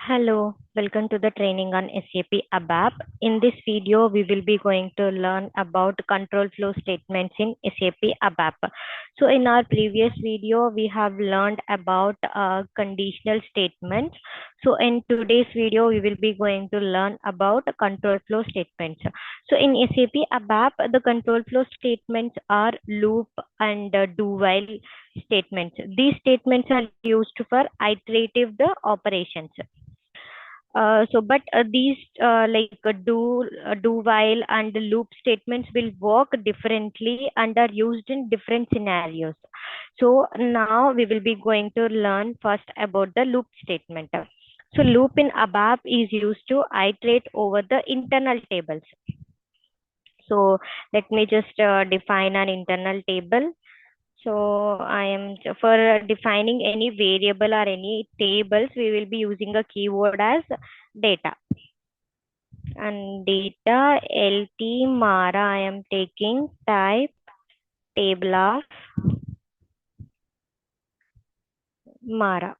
Hello, welcome to the training on SAP ABAP. In this video, we will be going to learn about control flow statements in SAP ABAP. So in our previous video, we have learned about conditional statements. So in today's video, we will be going to learn about control flow statements. So in SAP ABAP, the control flow statements are loop and do while statements. These statements are used for iterative the operations. But these do while and loop statements will work differently and are used in different scenarios. So now we will be going to learn first about the loop statement. So loop in ABAP is used to iterate over the internal tables. So let me just define an internal table. So I am for defining any variable or any tables, we will be using a keyword as data. And data LT Mara, I am taking type table of Mara.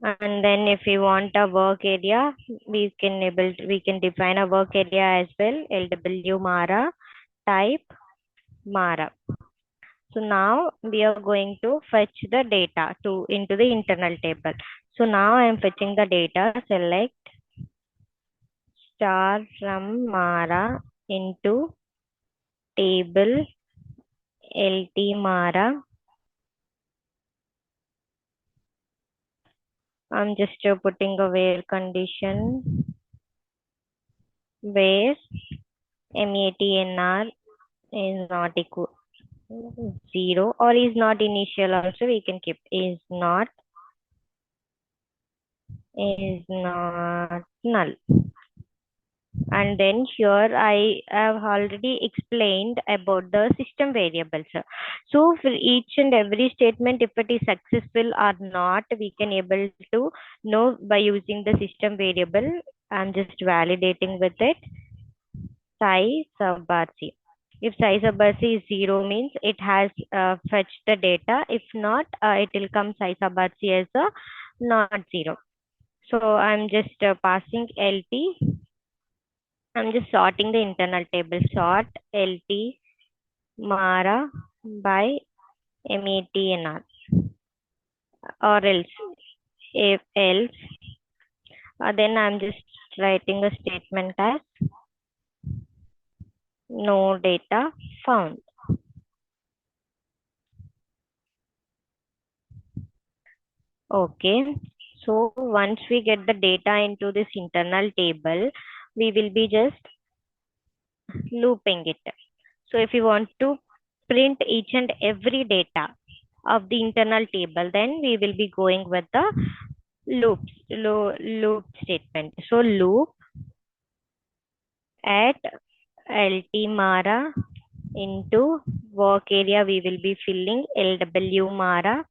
And then if we want a work area, we can define a work area as well. LW Mara type Mara. So now we are going to fetch the data into the internal table. So now I am fetching the data. Select star from Mara into table LT Mara. I'm just putting a where condition where MEATNR is not equal 0 or is not initial. Also we can keep is not null. And then here I have already explained about the system variables. So for each and every statement, if it is successful or not, we can able to know by using the system variable. I'm just validating with it. Size sub RC. If size sub RC is 0 means it has fetched the data. If not, it will come size sub RC as a not 0. So I'm just passing LT. I'm just sorting the internal table. Sort LT Mara by MEATNR. Or else, if else, then I'm just writing a statement as no data found. Okay. So once we get the data into this internal table, we will be just looping it. So if you want to print each and every data of the internal table, then we will be going with the loop statement. So loop at LT Mara into work area, we will be filling LW Mara.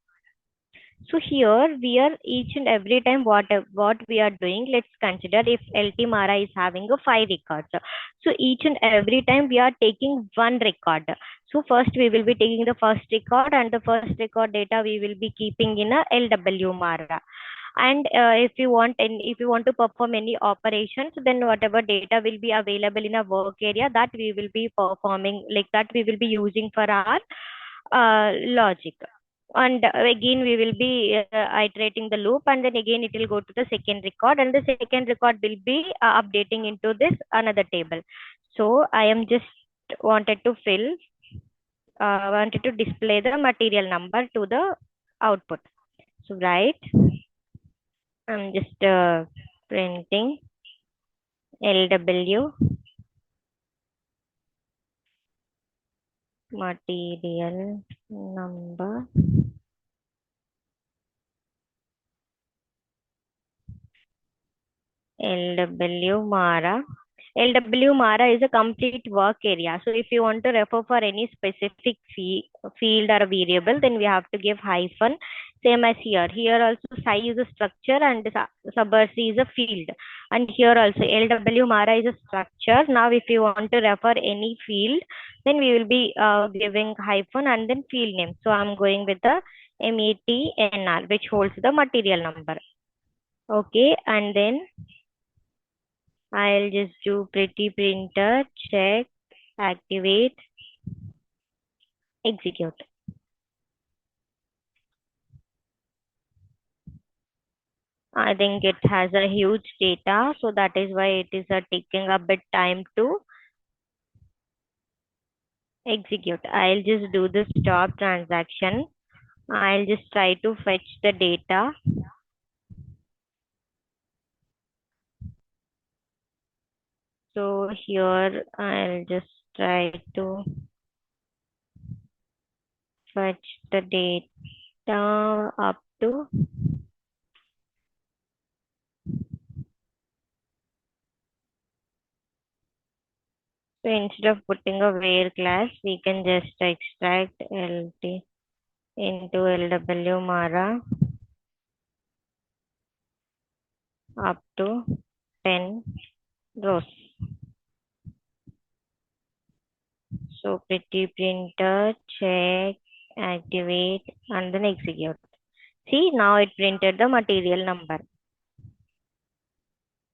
So here we are each and every time what we are doing, let's consider if LT Mara is having a 5 records. So each and every time we are taking one record. So first we will be taking the first record, and the first record data we will be keeping in a LW Mara. And if you want to perform any operations, then whatever data will be available in a work area, that we will be performing, like that we will be using for our logic. And again we will be iterating the loop, and then again it will go to the second record, and the second record will be updating into this another table. So I am just wanted to display the material number to the output. So right, I'm just printing LW material number LW Mara. LW Mara is a complete work area. So if you want to refer for any specific field or a variable, then we have to give hyphen. Same as here. Here also psi is a structure and sub-RC is a field. And here also LW Mara is a structure. Now if you want to refer any field, then we will be giving hyphen and then field name. So I'm going with the MEATNR, which holds the material number. Okay, and then I'll just do pretty printer, check, activate, execute. I think it has a huge data, so that is why it is taking a bit time to execute. I'll just do the stop transaction. I'll just try to fetch the data. So here I'll just try to fetch the data up to. So instead of putting a where class, we can just extract LT into LW Mara up to 10 rows. So pretty printer, check, activate, and then execute. See, now it printed the material number.